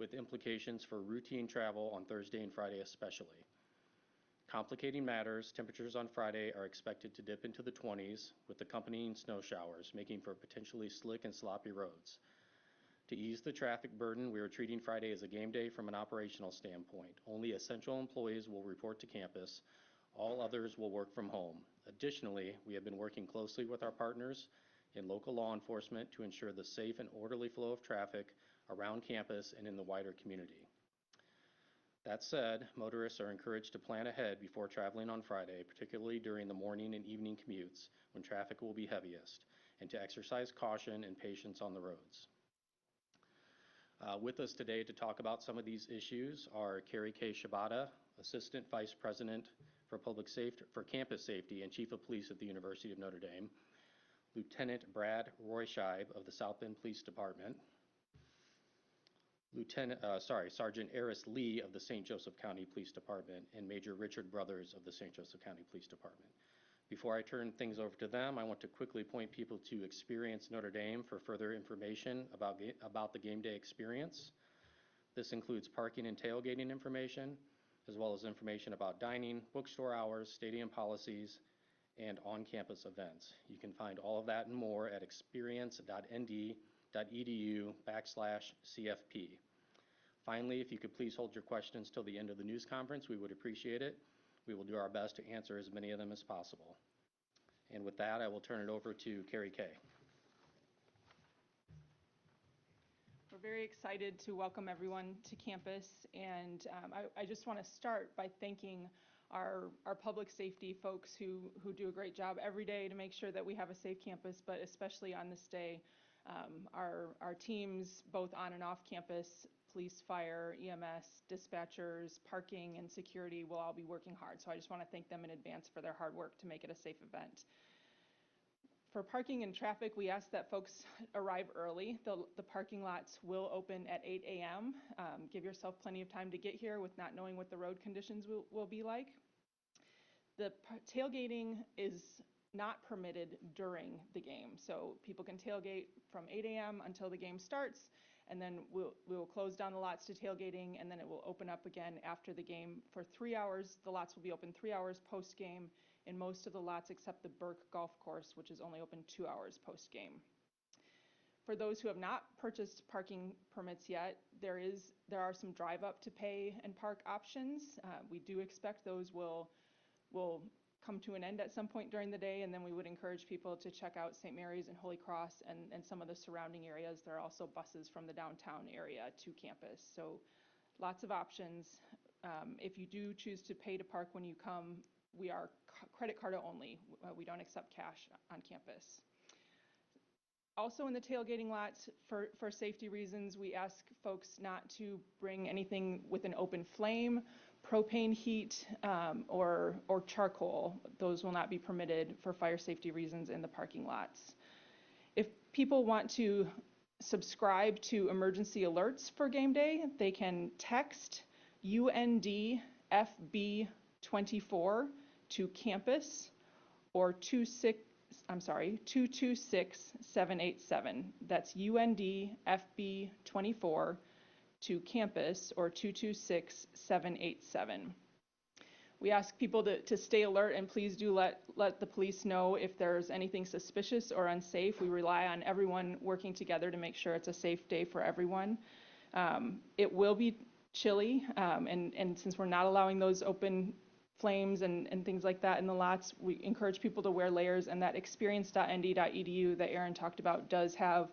with implications for routine travel on Thursday and Friday especially. Complicating matters, temperatures on Friday are expected to dip into the 20s with accompanying snow showers, making for potentially slick and sloppy roads. To ease the traffic burden, we are treating Friday as a game day from an operational standpoint. Only essential employees will report to campus. All others will work from home. Additionally, we have been working closely with our partners in local law enforcement to ensure the safe and orderly flow of traffic around campus and in the wider community. That said, motorists are encouraged to plan ahead before traveling on Friday, particularly during the morning and evening commutes when traffic will be heaviest, and to exercise caution and patience on the roads. With us today to talk about some of these issues are Carrie K. Shibata, Assistant Vice President for Campus Safety and Chief of Police at the University of Notre Dame, Lieutenant Brad Royscheib of the South Bend Police Department, Sergeant Eris Lee of the St. Joseph County Police Department, and Major Richard Brothers of the St. Joseph County Police Department. Before I turn things over to them, I want to quickly point people to Experience Notre Dame for further information about the game day experience. This includes parking and tailgating information, as well as information about dining, bookstore hours, stadium policies, and on-campus events. You can find all of that and more at experience.nd.edu/CFP. Finally, if you could please hold your questions till the end of the news conference, we would appreciate it. We will do our best to answer as many of them as possible. And with that, I will turn it over to Carrie Kay. We're very excited to welcome everyone to campus, and I just want to start by thanking our public safety folks who do a great job every day to make sure that we have a safe campus, but especially on this day. Our teams, both on and off campus, police, fire, EMS, dispatchers, parking, and security will all be working hard. So I just want to thank them in advance for their hard work to make it a safe event. For parking and traffic, we ask that folks arrive early. The parking lots will open at 8 a.m. Give yourself plenty of time to get here with not knowing what the road conditions will be like. The tailgating is not permitted during the game. So people can tailgate from 8 a.m. until the game starts, and then we'll close down the lots to tailgating, and then it will open up again after the game for 3 hours. The lots will be open 3 hours post-game in most of the lots except the Burke Golf Course, which is only open 2 hours post-game. For those who have not purchased parking permits yet, there are some drive-up to pay and park options. We do expect those will come to an end at some point during the day, and then we would encourage people to check out St. Mary's and Holy Cross and some of the surrounding areas. There are also buses from the downtown area to campus, so lots of options. If you do choose to pay to park when you come, we are credit card only. We don't accept cash on campus. Also in the tailgating lots, for safety reasons, we ask folks not to bring anything with an open flame, propane heat, or charcoal. Those will not be permitted for fire safety reasons in the parking lots. If people want to subscribe to emergency alerts for game day, they can text UNDFB24 to campus or 226-787. That's UNDFB24 to campus or 226-787. We ask people to stay alert, and please do let the police know if there's anything suspicious or unsafe. We rely on everyone working together to make sure it's a safe day for everyone. It will be chilly, and since we're not allowing those open flames and things like that in the lots, we encourage people to wear layers, and that experience.nd.edu that Aaron talked about does have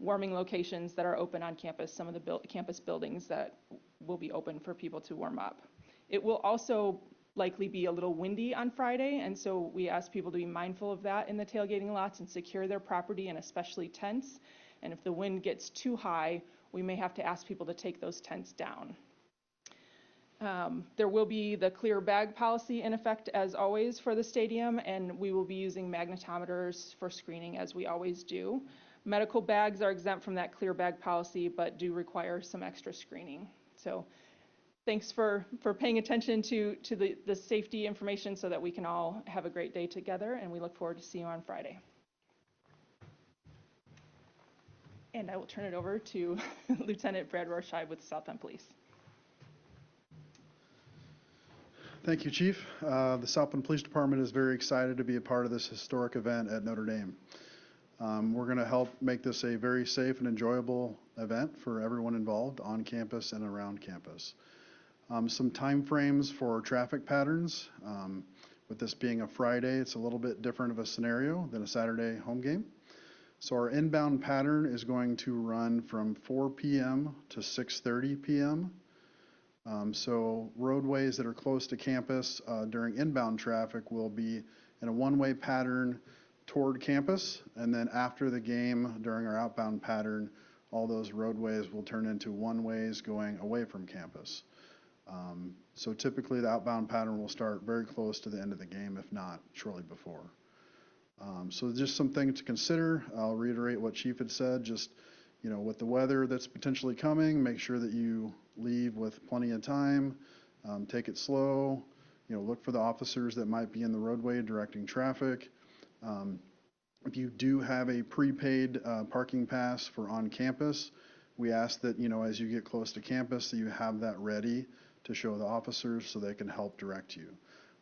warming locations that are open on campus, some of the campus buildings that will be open for people to warm up. It will also likely be a little windy on Friday, and so we ask people to be mindful of that in the tailgating lots and secure their property, and especially tents. And if the wind gets too high, we may have to ask people to take those tents down. There will be the clear bag policy in effect as always for the stadium, and we will be using magnetometers for screening as we always do. Medical bags are exempt from that clear bag policy, but do require some extra screening. So thanks for paying attention to the safety information so that we can all have a great day together, and we look forward to seeing you on Friday. And I will turn it over to Lieutenant Brad Rorschach with South Bend Police. Thank you, Chief. The South Bend Police Department is very excited to be a part of this historic event at Notre Dame. We're going to help make this a very safe and enjoyable event for everyone involved on campus and around campus. Some time frames for traffic patterns. With this being a Friday, it's a little bit different of a scenario than a Saturday home game. So our inbound pattern is going to run from 4 p.m. to 6:30 p.m. So roadways that are close to campus during inbound traffic will be in a one-way pattern toward campus, and then after the game, during our outbound pattern, all those roadways will turn into one-ways going away from campus. So typically the outbound pattern will start very close to the end of the game, if not shortly before. So just some things to consider. I'll reiterate what Chief had said, just, with the weather that's potentially coming, make sure that you leave with plenty of time, take it slow, look for the officers that might be in the roadway directing traffic. If you do have a prepaid parking pass for on campus, we ask that, as you get close to campus, that you have that ready to show the officers so they can help direct you.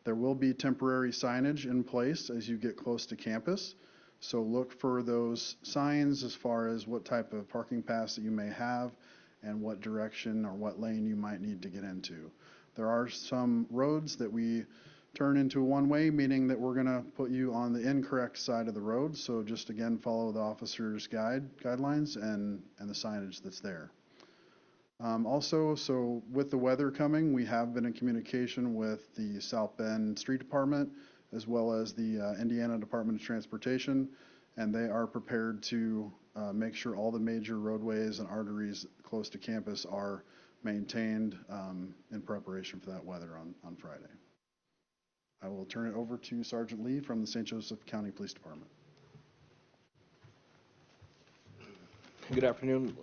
There will be temporary signage in place as you get close to campus. So look for those signs as far as what type of parking pass that you may have and what direction or what lane you might need to get into. There are some roads that we turn into a one-way, meaning that we're going to put you on the incorrect side of the road. So just again, follow the officer's guidelines and the signage that's there. Also, so with the weather coming, we have been in communication with the South Bend Street Department as well as the Indiana Department of Transportation, and they are prepared to make sure all the major roadways and arteries close to campus are maintained in preparation for that weather on Friday. I will turn it over to Sergeant Lee from the St. Joseph County Police Department. Good afternoon.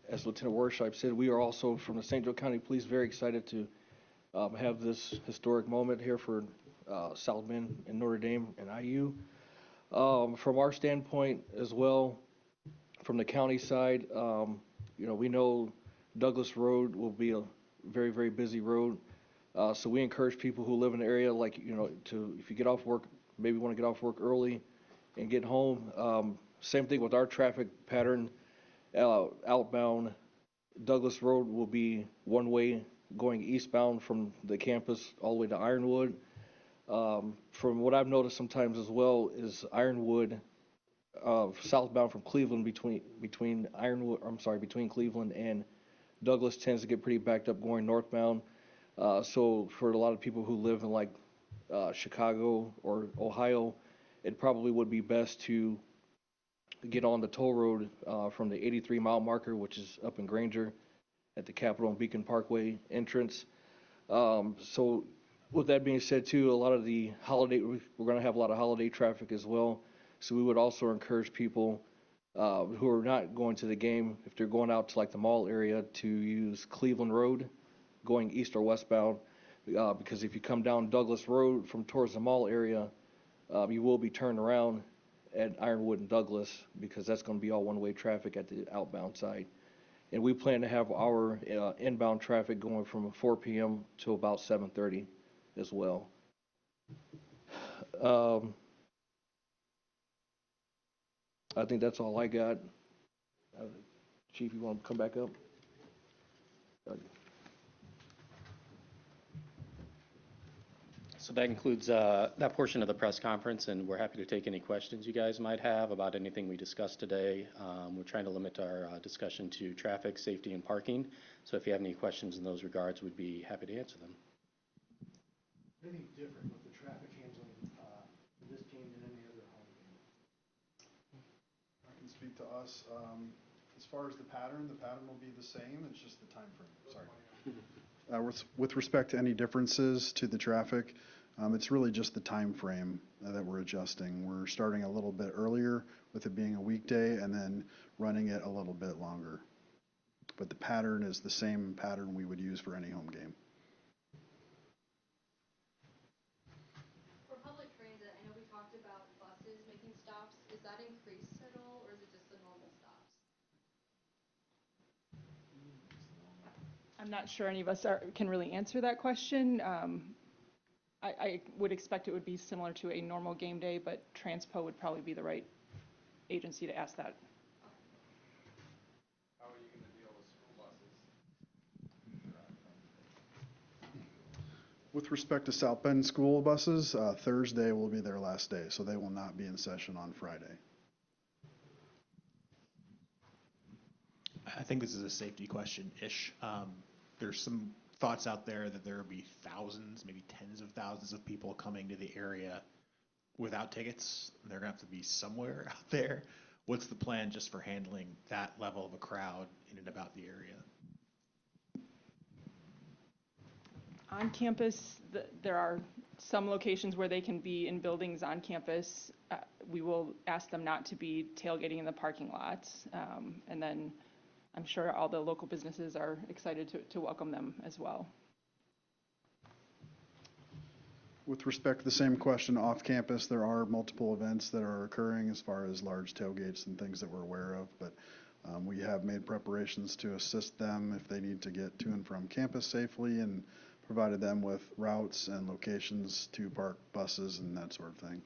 As Lieutenant Rorschach said, we are also from the St. Joe County Police very excited to have this historic moment here for South Bend and Notre Dame and IU. From our standpoint as well, from the county side, we know Douglas Road will be a very, very busy road. So we encourage people who live in the area, like, if you get off work, maybe want to get off work early and get home. Same thing with our traffic pattern. Outbound, Douglas Road will be one way going eastbound from the campus all the way to Ironwood. From what I've noticed sometimes as well is Ironwood, southbound from Cleveland between Cleveland and Douglas tends to get pretty backed up going northbound. So for a lot of people who live in Chicago or Ohio, it probably would be best to get on the toll road from the 83-mile marker, which is up in Granger at the Capitol and Beacon Parkway entrance. So with that being said, too, we're going to have a lot of holiday traffic as well. So we would also encourage people who are not going to the game, if they're going out to the mall area, to use Cleveland Road going east or westbound, because if you come down Douglas Road from towards the mall area, you will be turned around at Ironwood and Douglas, because that's going to be all one-way traffic at the outbound side. And we plan to have our inbound traffic going from 4 p.m. to about 7:30 as well. I think that's all I got. Chief, you want to come back up? So that concludes that portion of the press conference, and we're happy to take any questions you guys might have about anything we discussed today. We're trying to limit our discussion to traffic, safety, and parking. So if you have any questions in those regards, we'd be happy to answer them. Anything different with the traffic handling for this team than any other home game? I can speak to us. As far as the pattern will be the same. It's just the time frame. Sorry. With respect to any differences to the traffic, it's really just the time frame that we're adjusting. We're starting a little bit earlier with it being a weekday and then running it a little bit longer. But the pattern is the same pattern we would use for any home game. For public transit, I know we talked about buses making stops. Is that increased at all, or is it just the normal I'm not sure any of us can really answer that question. I would expect it would be similar to a normal game day, but Transpo would probably be the right agency to ask that. How are you going to deal with school buses? With respect to South Bend school buses, Thursday will be their last day, so they will not be in session on Friday. I think this is a safety question-ish. There's some thoughts out there that there will be thousands, maybe tens of thousands of people coming to the area without tickets. They're going to have to be somewhere out there. What's the plan just for handling that level of a crowd in and about the area? On campus, there are some locations where they can be in buildings on campus. We will ask them not to be tailgating in the parking lots. And then I'm sure all the local businesses are excited to welcome them as well. With respect to the same question, off campus, there are multiple events that are occurring as far as large tailgates and things that we're aware of, but we have made preparations to assist them if they need to get to and from campus safely and provided them with routes and locations to park buses and that sort of thing.